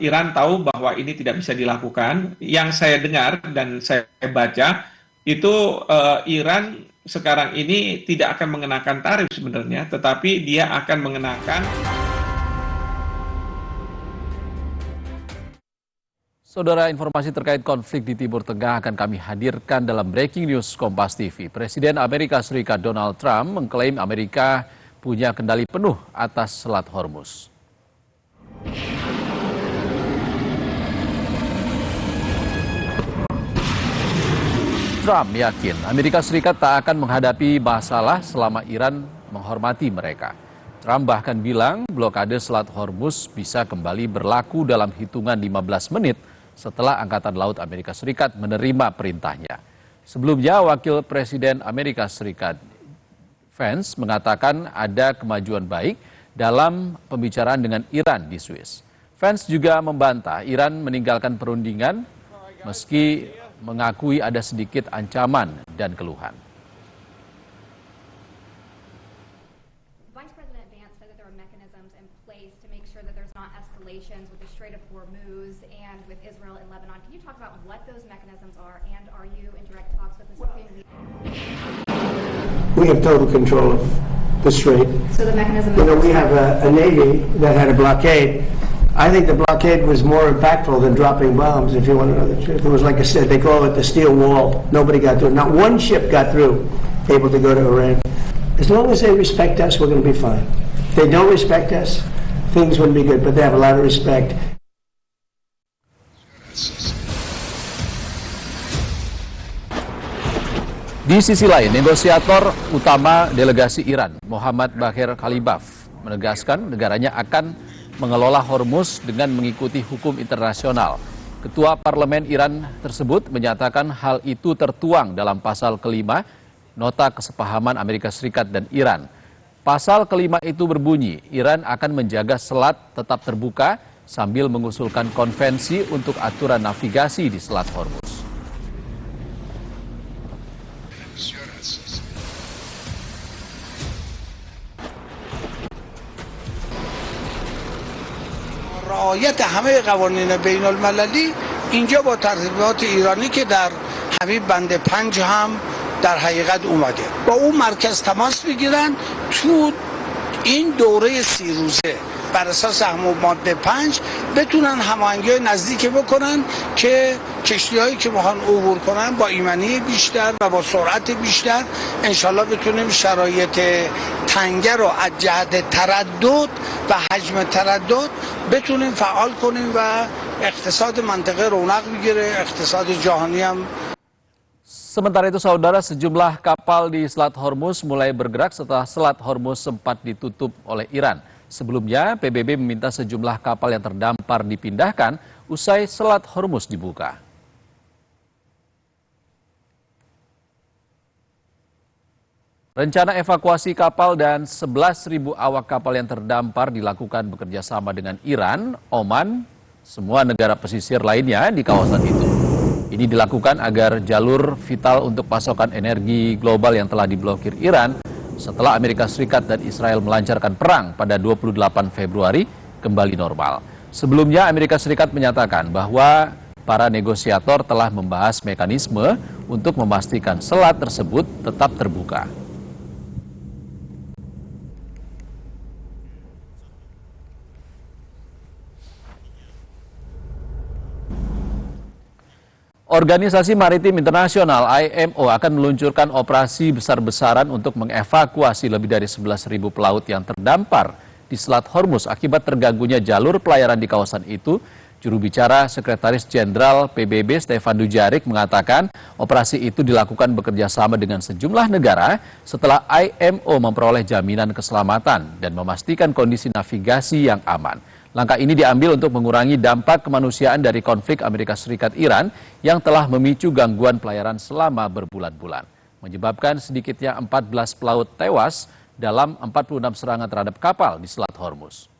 Iran tahu bahwa ini tidak bisa dilakukan. Yang saya dengar dan saya baca itu Iran sekarang ini tidak akan mengenakan tarif sebenarnya, tetapi dia akan mengenakan. Saudara, informasi terkait konflik di Timur Tengah akan kami hadirkan dalam Breaking News Kompas TV. Presiden Amerika Serikat Donald Trump mengklaim Amerika punya kendali penuh atas Selat Hormuz. Trump yakin Amerika Serikat tak akan menghadapi masalah selama Iran menghormati mereka. Trump bahkan bilang blokade Selat Hormuz bisa kembali berlaku dalam hitungan 15 menit setelah Angkatan Laut Amerika Serikat menerima perintahnya. Sebelumnya, Wakil Presiden Amerika Serikat Vance mengatakan ada kemajuan baik dalam pembicaraan dengan Iran di Swiss. Vance juga membantah Iran meninggalkan perundingan meski mengakui ada sedikit ancaman dan keluhan. Vice President Vance said that there are mechanisms in place to make sure that there's not escalations with the Strait of Hormuz and with Israel and Lebanon. Can you talk about what those mechanisms are, and are you in direct talks with the Supreme Leader? We have total control of the strait. So the mechanism. We have a Navy that had a blockade. I think the blockade was more impactful than dropping bombs, if you want to know the truth. It was like I said, they call it the steel wall. Nobody got through. Not one ship got through, able to go to Iran. As long as they respect us, we're going to be fine. If they don't respect us, things wouldn't be good, but they have a lot of respect. Di sisi lain, negosiator utama delegasi Iran, Mohammad Bagher Khalibaf, menegaskan negaranya akan mengelola Hormuz dengan mengikuti hukum internasional. Ketua Parlemen Iran tersebut menyatakan hal itu tertuang dalam pasal kelima Nota Kesepahaman Amerika Serikat dan Iran. Pasal kelima itu berbunyi, Iran akan menjaga selat tetap terbuka sambil mengusulkan konvensi untuk aturan navigasi di Selat Hormuz. رعایت همه قوانین بین المللی اینجا با ترتیبات ایرانی که در حبیب بند 5 هم در حقیقت اومده با اون مرکز تماس بگیرن تو این دوره 30 روزه بر اساس همون ماده 5 بتونن هماهنگی نزدیکی بکنن که کشتی‌هایی که میخوان عبور کنن با ایمنی بیشتر و با سرعت بیشتر انشالله بتونیم شرایط تنگه رو از جهت تردد و حجم تردد بتونیم فعال کنیم و اقتصاد منطقه رونق بگیره اقتصاد جهانی هم. Sementara itu, saudara, sejumlah kapal di Selat Hormuz mulai bergerak setelah Selat Hormuz sempat ditutup oleh Iran. Sebelumnya, PBB meminta sejumlah kapal yang terdampar dipindahkan usai Selat Hormuz dibuka. Rencana evakuasi kapal dan 11.000 awak kapal yang terdampar dilakukan bekerjasama dengan Iran, Oman, semua negara pesisir lainnya di kawasan itu. Ini dilakukan agar jalur vital untuk pasokan energi global yang telah diblokir Iran setelah Amerika Serikat dan Israel melancarkan perang pada 28 Februari kembali normal. Sebelumnya, Amerika Serikat menyatakan bahwa para negosiator telah membahas mekanisme untuk memastikan selat tersebut tetap terbuka. Organisasi Maritim Internasional IMO akan meluncurkan operasi besar-besaran untuk mengevakuasi lebih dari 11.000 pelaut yang terdampar di Selat Hormuz akibat terganggunya jalur pelayaran di kawasan itu. Juru bicara Sekretaris Jenderal PBB Stefan Dujarric mengatakan operasi itu dilakukan bekerja sama dengan sejumlah negara setelah IMO memperoleh jaminan keselamatan dan memastikan kondisi navigasi yang aman. Langkah ini diambil untuk mengurangi dampak kemanusiaan dari konflik Amerika Serikat-Iran yang telah memicu gangguan pelayaran selama berbulan-bulan, menyebabkan sedikitnya 14 pelaut tewas dalam 46 serangan terhadap kapal di Selat Hormuz.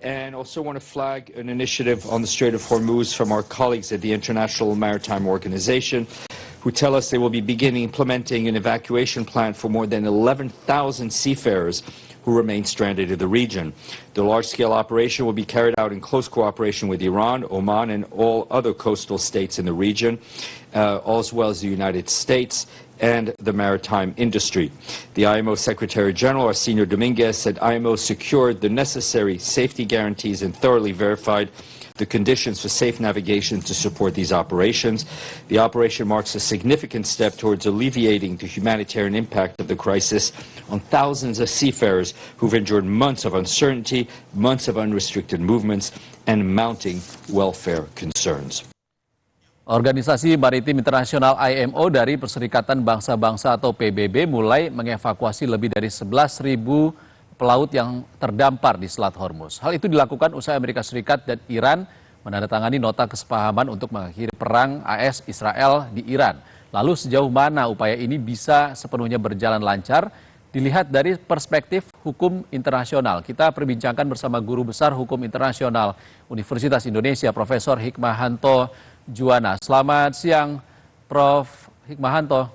And also want to flag an initiative on the Strait of Hormuz from our colleagues at the International Maritime Organization, who tell us they will be beginning implementing an evacuation plan for more than 11,000 seafarers who remain stranded in the region. The large-scale operation will be carried out in close cooperation with Iran, Oman, and all other coastal states in the region, as well as the United States and the maritime industry. The IMO Secretary General, Arsenio Dominguez, said IMO secured the necessary safety guarantees and thoroughly verified the conditions for safe navigation to support these operations. The operation marks a significant step towards alleviating the humanitarian impact of the crisis on thousands of seafarers who've endured months of uncertainty, months of unrestricted movements, and mounting welfare concerns. Organisasi Maritim Internasional IMO dari Perserikatan Bangsa-Bangsa atau PBB mulai mengevakuasi lebih dari 11.000 pelaut yang terdampar di Selat Hormuz. Hal itu dilakukan usai Amerika Serikat dan Iran menandatangani nota kesepahaman untuk mengakhiri perang AS Israel di Iran. Lalu sejauh mana upaya ini bisa sepenuhnya berjalan lancar? Dilihat dari perspektif hukum internasional. Kita perbincangkan bersama Guru Besar Hukum Internasional Universitas Indonesia, Profesor Hikmahanto Juwana. Selamat siang, Prof. Hikmahanto.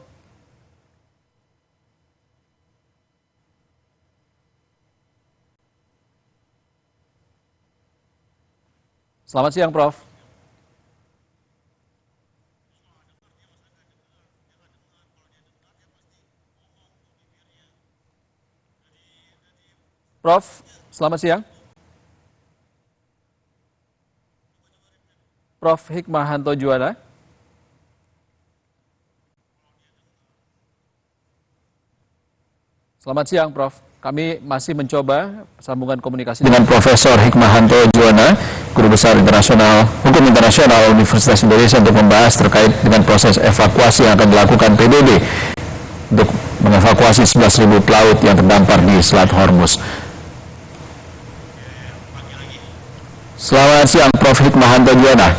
Selamat siang, Prof. Prof, selamat siang. Prof. Hikmahanto Juwana. Selamat siang, Prof. Kami masih mencoba sambungan komunikasi dengan Profesor Hikmahanto Juwana, Guru Besar Hukum Internasional Universitas Indonesia, untuk membahas terkait dengan proses evakuasi yang akan dilakukan PBB untuk mengevakuasi 11.000 pelaut yang terdampar di Selat Hormuz. Selamat siang, Prof. Hikmahanto Juwana.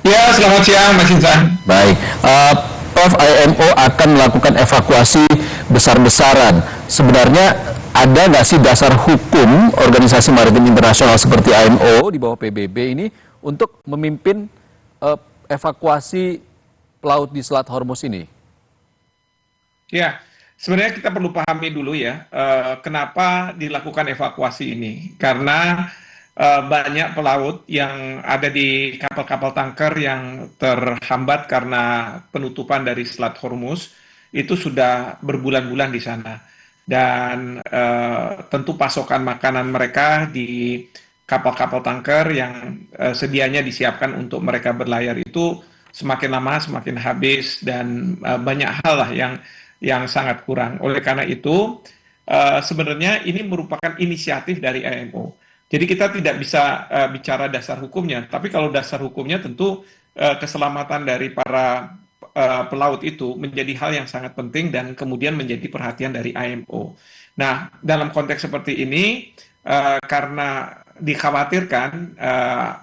Ya, selamat siang, Mas Insan. Baik, Prof, IMO akan melakukan evakuasi besar-besaran. Sebenarnya ada nggak sih dasar hukum organisasi maritim internasional seperti IMO di bawah PBB ini untuk memimpin evakuasi pelaut di Selat Hormuz ini? Ya, sebenarnya kita perlu pahami dulu ya, kenapa dilakukan evakuasi ini. Karena banyak pelaut yang ada di kapal-kapal tanker yang terhambat karena penutupan dari Selat Hormuz itu sudah berbulan-bulan di sana, dan tentu pasokan makanan mereka di kapal-kapal tanker yang sedianya disiapkan untuk mereka berlayar itu semakin lama semakin habis, dan banyak hal lah yang sangat kurang. Oleh karena itu sebenarnya ini merupakan inisiatif dari IMO. Jadi kita tidak bisa bicara dasar hukumnya, tapi kalau dasar hukumnya tentu keselamatan dari para pelaut itu menjadi hal yang sangat penting dan kemudian menjadi perhatian dari IMO. Nah, dalam konteks seperti ini, karena dikhawatirkan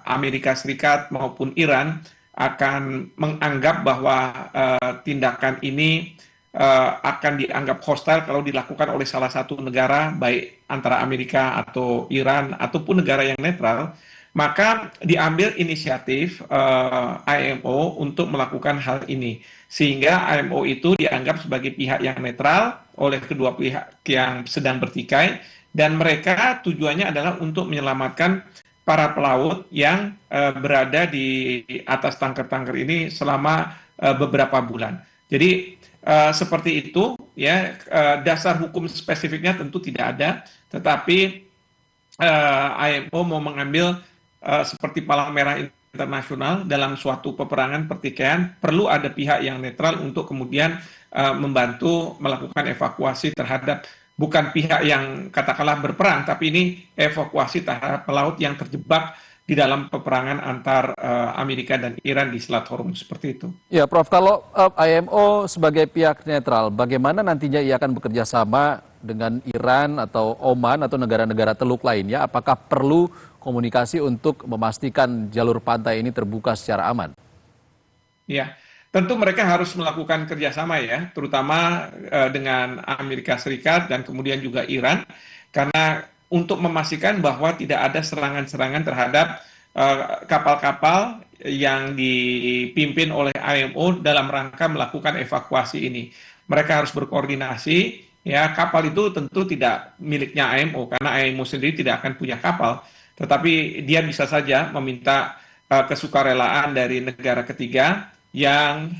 Amerika Serikat maupun Iran akan menganggap bahwa tindakan ini akan dianggap hostile kalau dilakukan oleh salah satu negara, baik antara Amerika atau Iran ataupun negara yang netral, maka diambil inisiatif IMO untuk melakukan hal ini, sehingga IMO itu dianggap sebagai pihak yang netral oleh kedua pihak yang sedang bertikai, dan mereka tujuannya adalah untuk menyelamatkan para pelaut yang berada di atas tanker-tanker ini selama beberapa bulan. Jadi seperti itu ya, dasar hukum spesifiknya tentu tidak ada, tetapi IMO mau mengambil seperti palang merah internasional dalam suatu peperangan pertikaian, perlu ada pihak yang netral untuk kemudian membantu melakukan evakuasi terhadap bukan pihak yang katakanlah berperang, tapi ini evakuasi terhadap pelaut yang terjebak di dalam peperangan antar Amerika dan Iran di Selat Hormuz, seperti itu. Ya, Prof, kalau IMO sebagai pihak netral, bagaimana nantinya ia akan bekerja sama dengan Iran atau Oman atau negara-negara Teluk lainnya? Apakah perlu komunikasi untuk memastikan jalur pantai ini terbuka secara aman? Ya, tentu mereka harus melakukan kerjasama ya, terutama dengan Amerika Serikat dan kemudian juga Iran, karena untuk memastikan bahwa tidak ada serangan-serangan terhadap kapal-kapal yang dipimpin oleh IMO dalam rangka melakukan evakuasi ini. Mereka harus berkoordinasi ya kapal itu tentu tidak miliknya IMO karena IMO sendiri tidak akan punya kapal, tetapi dia bisa saja meminta kesukarelaan dari negara ketiga yang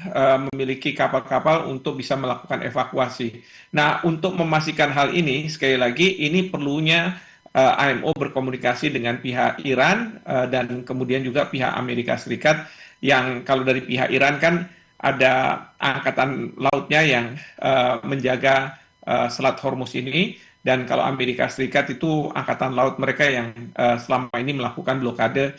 memiliki kapal-kapal untuk bisa melakukan evakuasi. Nah, untuk memastikan hal ini, sekali lagi ini perlunya IMO berkomunikasi dengan pihak Iran dan kemudian juga pihak Amerika Serikat, yang kalau dari pihak Iran kan ada angkatan lautnya yang menjaga Selat Hormuz ini, dan kalau Amerika Serikat itu angkatan laut mereka yang selama ini melakukan blokade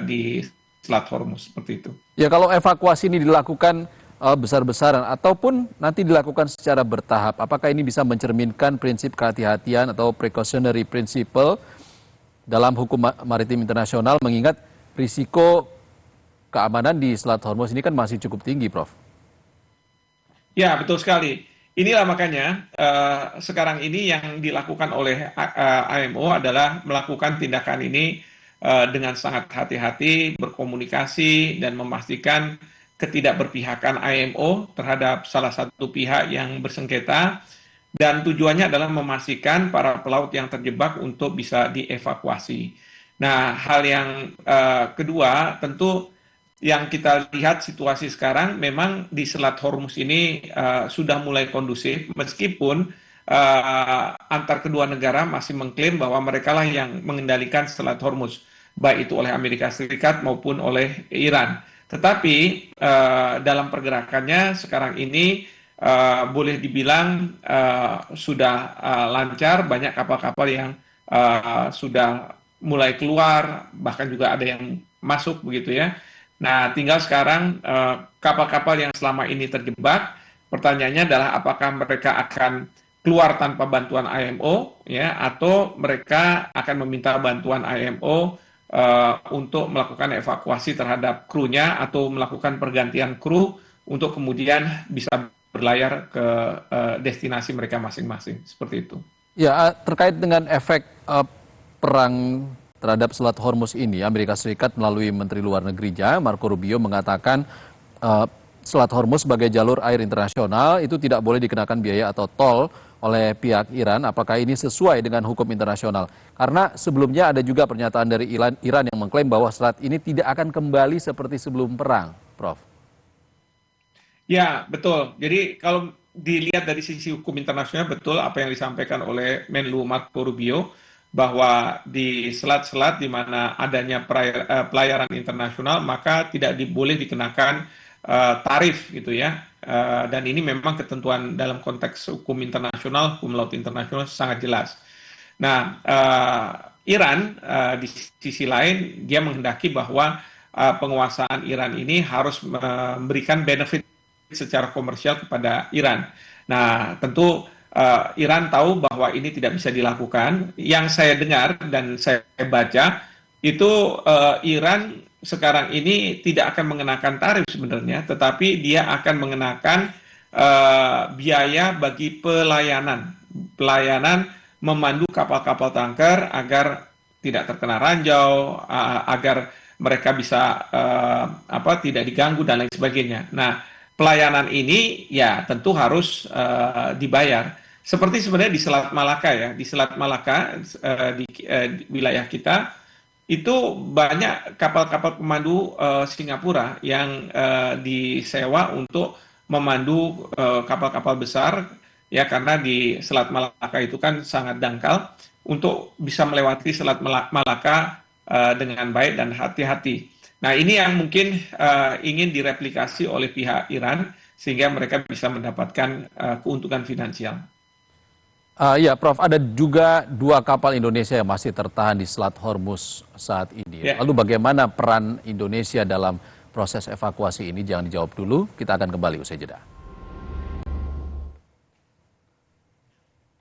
di Selat Hormuz, seperti itu. Ya, kalau evakuasi ini dilakukan besar-besaran ataupun nanti dilakukan secara bertahap, apakah ini bisa mencerminkan prinsip kehati-hatian atau precautionary principle dalam hukum maritim internasional, mengingat risiko keamanan di Selat Hormuz ini kan masih cukup tinggi, Prof? Ya, betul sekali. Inilah makanya sekarang ini yang dilakukan oleh IMO adalah melakukan tindakan ini dengan sangat hati-hati, berkomunikasi, dan memastikan ketidakberpihakan IMO terhadap salah satu pihak yang bersengketa, dan tujuannya adalah memastikan para pelaut yang terjebak untuk bisa dievakuasi. Nah, hal yang kedua, tentu yang kita lihat situasi sekarang memang di Selat Hormuz ini sudah mulai kondusif, meskipun antar kedua negara masih mengklaim bahwa mereka lah yang mengendalikan Selat Hormuz, baik itu oleh Amerika Serikat maupun oleh Iran. Tetapi dalam pergerakannya sekarang ini boleh dibilang sudah lancar, banyak kapal-kapal yang sudah mulai keluar, bahkan juga ada yang masuk begitu ya. Nah, tinggal sekarang kapal-kapal yang selama ini terjebak, pertanyaannya adalah apakah mereka akan keluar tanpa bantuan IMO, ya, atau mereka akan meminta bantuan IMO untuk melakukan evakuasi terhadap krunya atau melakukan pergantian kru untuk kemudian bisa berlayar ke destinasi mereka masing-masing, seperti itu. Ya, terkait dengan efek perang terhadap Selat Hormuz ini, Amerika Serikat melalui Menteri Luar Negerinya, Marco Rubio, mengatakan Selat Hormuz sebagai jalur air internasional itu tidak boleh dikenakan biaya atau tol oleh pihak Iran. Apakah ini sesuai dengan hukum internasional? Karena sebelumnya ada juga pernyataan dari Iran yang mengklaim bahwa selat ini tidak akan kembali seperti sebelum perang, Prof. Ya, betul. Jadi kalau dilihat dari sisi hukum internasional, betul apa yang disampaikan oleh Menlu Marco Rubio, bahwa di selat-selat di mana adanya pelayaran internasional maka tidak boleh dikenakan tarif gitu ya, dan ini memang ketentuan dalam konteks hukum internasional, hukum laut internasional sangat jelas. Nah, Iran di sisi lain dia menghendaki bahwa penguasaan Iran ini harus memberikan benefit secara komersial kepada Iran. Nah, tentu Iran tahu bahwa ini tidak bisa dilakukan. Yang saya dengar dan saya baca itu Iran sekarang ini tidak akan mengenakan tarif sebenarnya, tetapi dia akan mengenakan biaya bagi pelayanan memandu kapal-kapal tanker agar tidak terkena ranjau, agar mereka bisa tidak diganggu dan lain sebagainya. Nah, pelayanan ini ya tentu harus dibayar. Seperti sebenarnya di Selat Malaka ya, di Selat Malaka di wilayah kita itu banyak kapal-kapal pemandu Singapura yang disewa untuk memandu kapal-kapal besar ya, karena di Selat Malaka itu kan sangat dangkal untuk bisa melewati Selat Malaka dengan baik dan hati-hati. Nah, ini yang mungkin ingin direplikasi oleh pihak Iran sehingga mereka bisa mendapatkan keuntungan finansial. Ya, Prof, ada juga 2 kapal Indonesia yang masih tertahan di Selat Hormuz saat ini. Ya. Lalu bagaimana peran Indonesia dalam proses evakuasi ini? Jangan dijawab dulu, kita akan kembali usai jeda.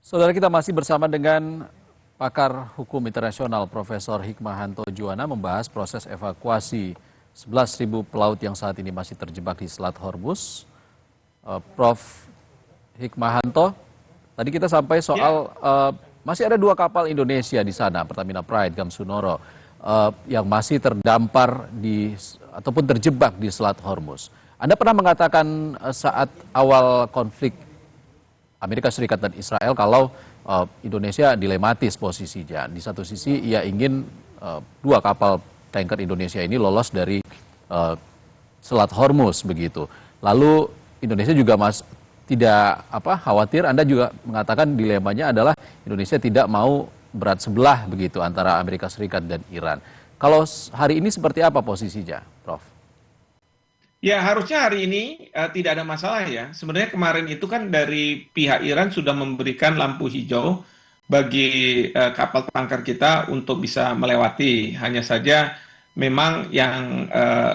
Saudara, kita masih bersama dengan pakar hukum internasional Profesor Hikmahanto Juwana membahas proses evakuasi 11.000 pelaut yang saat ini masih terjebak di Selat Hormuz. Prof Hikmahanto, tadi kita sampai soal masih ada 2 kapal Indonesia di sana, Pertamina Pride, Gamsunoro, yang masih terdampar ataupun terjebak di Selat Hormuz. Anda pernah mengatakan saat awal konflik Amerika Serikat dan Israel kalau Indonesia dilematis posisinya. Di satu sisi ia ingin dua kapal tanker Indonesia ini lolos dari Selat Hormuz begitu. Lalu Indonesia juga tidak khawatir. Anda juga mengatakan dilemanya adalah Indonesia tidak mau berat sebelah begitu antara Amerika Serikat dan Iran. Kalau hari ini seperti apa posisinya, Prof? Ya, harusnya hari ini tidak ada masalah ya. Sebenarnya kemarin itu kan dari pihak Iran sudah memberikan lampu hijau bagi kapal tanker kita untuk bisa melewati. Hanya saja memang yang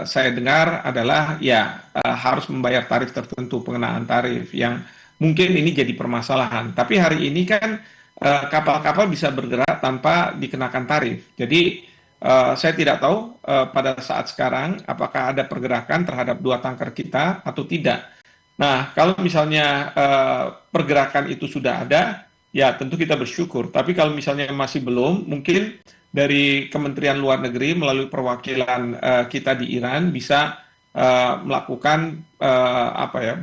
saya dengar adalah ya harus membayar tarif tertentu, pengenaan tarif yang mungkin ini jadi permasalahan. Tapi hari ini kan kapal-kapal bisa bergerak tanpa dikenakan tarif. Jadi saya tidak tahu pada saat sekarang apakah ada pergerakan terhadap dua tanker kita atau tidak. Nah, kalau misalnya pergerakan itu sudah ada, ya tentu kita bersyukur. Tapi kalau misalnya masih belum, mungkin dari Kementerian Luar Negeri melalui perwakilan kita di Iran bisa melakukan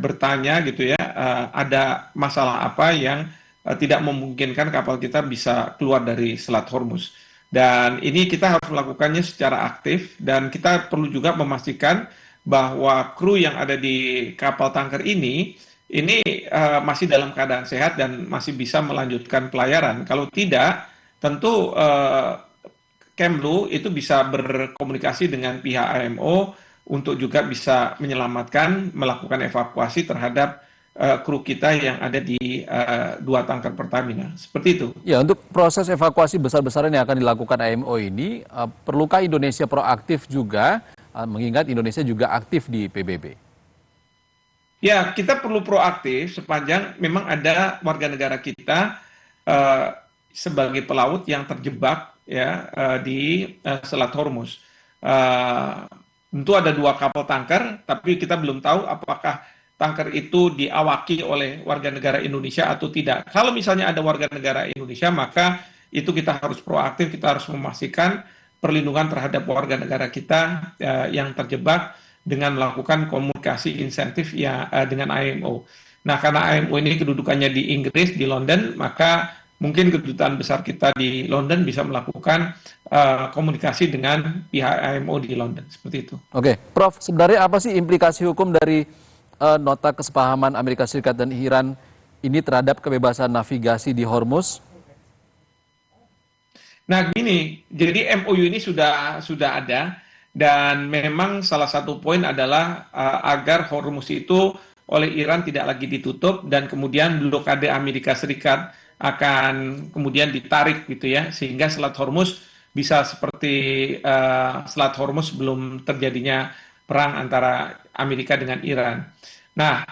bertanya gitu ya, ada masalah apa yang tidak memungkinkan kapal kita bisa keluar dari Selat Hormuz. Dan ini kita harus melakukannya secara aktif dan kita perlu juga memastikan bahwa kru yang ada di kapal tanker ini masih dalam keadaan sehat dan masih bisa melanjutkan pelayaran. Kalau tidak, tentu Kemlu itu bisa berkomunikasi dengan pihak IMO untuk juga bisa menyelamatkan, melakukan evakuasi terhadap kru kita yang ada di dua tanker Pertamina. Seperti itu. Ya, untuk proses evakuasi besar-besaran yang akan dilakukan IMO ini, perlukah Indonesia proaktif juga, mengingat Indonesia juga aktif di PBB? Ya, kita perlu proaktif sepanjang memang ada warga negara kita sebagai pelaut yang terjebak ya di Selat Hormuz. Tentu ada dua kapal tanker, tapi kita belum tahu apakah tanker itu diawaki oleh warga negara Indonesia atau tidak. Kalau misalnya ada warga negara Indonesia, maka itu kita harus proaktif, kita harus memastikan perlindungan terhadap warga negara kita yang terjebak dengan melakukan komunikasi insentif ya dengan IMO. Nah, karena IMO ini kedudukannya di Inggris, di London, maka mungkin kedutaan besar kita di London bisa melakukan komunikasi dengan pihak IMO di London, seperti itu. Oke, Prof, sebenarnya apa sih implikasi hukum dari nota kesepahaman Amerika Serikat dan Iran ini terhadap kebebasan navigasi di Hormuz? Nah, gini, jadi MOU ini sudah ada dan memang salah satu poin adalah agar Hormuz itu oleh Iran tidak lagi ditutup dan kemudian blokade Amerika Serikat akan kemudian ditarik gitu ya, sehingga Selat Hormuz bisa seperti Selat Hormuz sebelum terjadinya perang antara Amerika dengan Iran. Nah,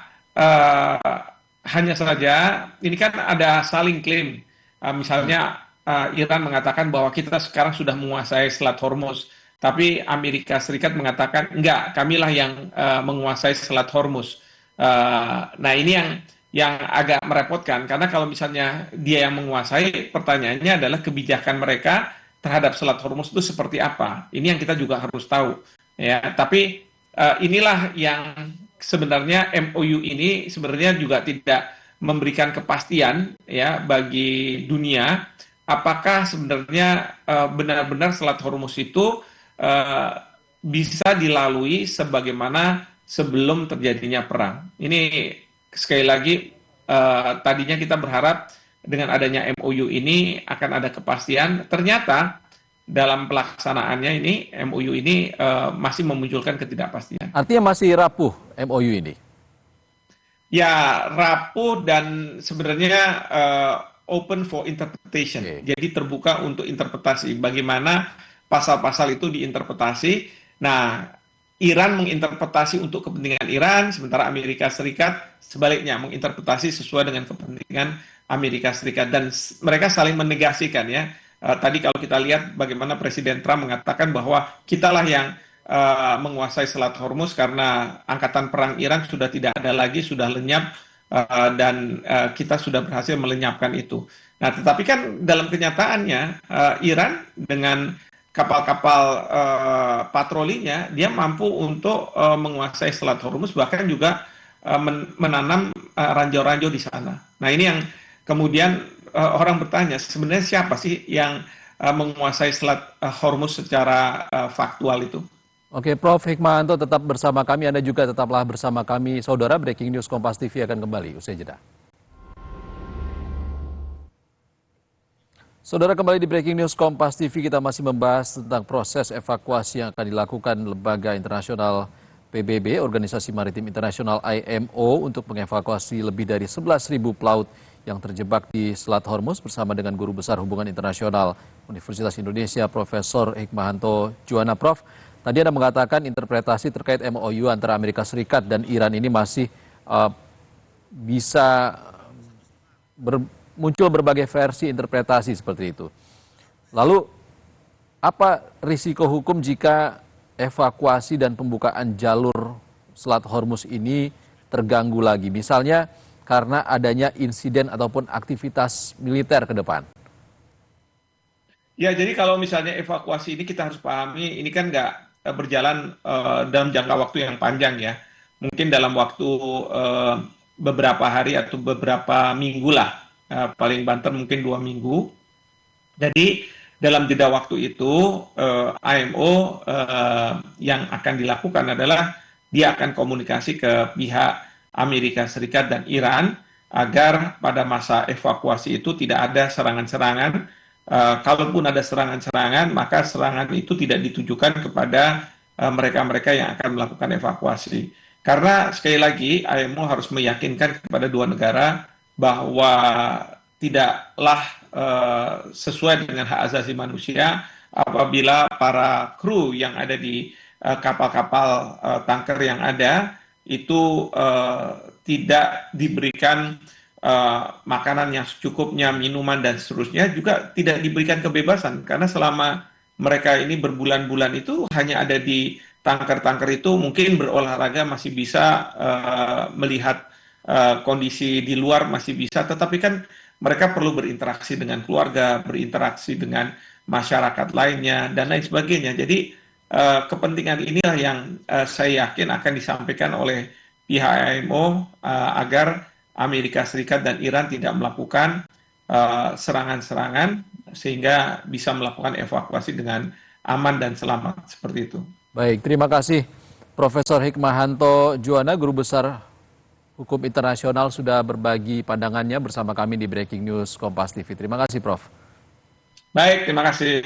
hanya saja ini kan ada saling klaim. Misalnya Iran mengatakan bahwa kita sekarang sudah menguasai Selat Hormuz, tapi Amerika Serikat mengatakan enggak, kamilah yang menguasai Selat Hormuz. Nah, ini yang agak merepotkan karena kalau misalnya dia yang menguasai, pertanyaannya adalah kebijakan mereka terhadap Selat Hormuz itu seperti apa. Ini yang kita juga harus tahu. Ya, tapi inilah yang sebenarnya MOU ini sebenarnya juga tidak memberikan kepastian ya bagi dunia apakah sebenarnya benar-benar Selat Hormuz itu bisa dilalui sebagaimana sebelum terjadinya perang. Ini sekali lagi tadinya kita berharap dengan adanya MOU ini akan ada kepastian. Ternyata dalam pelaksanaannya ini MOU ini masih memunculkan ketidakpastian. Artinya masih rapuh MOU ini? Ya, rapuh dan sebenarnya open for interpretation. Okay. Jadi terbuka untuk interpretasi. Bagaimana pasal-pasal itu diinterpretasi. Nah, Iran menginterpretasi untuk kepentingan Iran, sementara Amerika Serikat sebaliknya menginterpretasi sesuai dengan kepentingan Amerika Serikat. Dan mereka saling menegasikan ya. Tadi kalau kita lihat bagaimana Presiden Trump mengatakan bahwa kitalah yang menguasai Selat Hormuz karena angkatan perang Iran sudah tidak ada lagi, sudah lenyap dan kita sudah berhasil melenyapkan itu. Nah, tetapi kan dalam kenyataannya Iran dengan kapal-kapal patrolinya dia mampu untuk menguasai Selat Hormuz, bahkan juga menanam ranjau-ranjau di sana. Nah ini yang kemudian orang bertanya, sebenarnya siapa sih yang menguasai Selat Hormuz secara faktual itu? Oke, Prof. Hikmahanto tetap bersama kami, Anda juga tetaplah bersama kami. Saudara, Breaking News Kompas TV akan kembali usai jeda. Saudara, kembali di Breaking News Kompas TV, kita masih membahas tentang proses evakuasi yang akan dilakukan Lembaga Internasional PBB, Organisasi Maritim Internasional IMO, untuk mengevakuasi lebih dari 11.000 pelaut yang terjebak di Selat Hormuz bersama dengan Guru Besar Hubungan Internasional Universitas Indonesia, Profesor Hikmahanto Juwana. Prof, tadi Anda mengatakan interpretasi terkait MOU antara Amerika Serikat dan Iran ini masih bisa muncul berbagai versi interpretasi seperti itu. Lalu, apa risiko hukum jika evakuasi dan pembukaan jalur Selat Hormuz ini terganggu lagi? Misalnya karena adanya insiden ataupun aktivitas militer ke depan. Ya, jadi kalau misalnya evakuasi ini kita harus pahami, ini kan nggak berjalan dalam jangka waktu yang panjang ya. Mungkin dalam waktu beberapa hari atau beberapa minggu lah. Paling banter mungkin 2 minggu. Jadi dalam jeda waktu itu IMO yang akan dilakukan adalah dia akan komunikasi ke pihak Amerika Serikat dan Iran agar pada masa evakuasi itu tidak ada serangan-serangan. Kalaupun ada serangan-serangan, maka serangan itu tidak ditujukan kepada mereka-mereka yang akan melakukan evakuasi. Karena sekali lagi IMO harus meyakinkan kepada dua negara bahwa tidaklah sesuai dengan hak asasi manusia apabila para kru yang ada di kapal-kapal tanker yang ada itu tidak diberikan makanan yang secukupnya, minuman dan seterusnya, juga tidak diberikan kebebasan karena selama mereka ini berbulan-bulan itu hanya ada di tanker-tanker itu, mungkin berolahraga masih bisa melihat kondisi di luar masih bisa, tetapi kan mereka perlu berinteraksi dengan keluarga, berinteraksi dengan masyarakat lainnya, dan lain sebagainya. Jadi kepentingan inilah yang saya yakin akan disampaikan oleh pihak IMO agar Amerika Serikat dan Iran tidak melakukan serangan-serangan sehingga bisa melakukan evakuasi dengan aman dan selamat seperti itu. Baik, terima kasih Profesor Hikmahanto Juwana, Guru Besar Hukum Internasional, sudah berbagi pandangannya bersama kami di Breaking News Kompas TV. Terima kasih, Prof. Baik, terima kasih.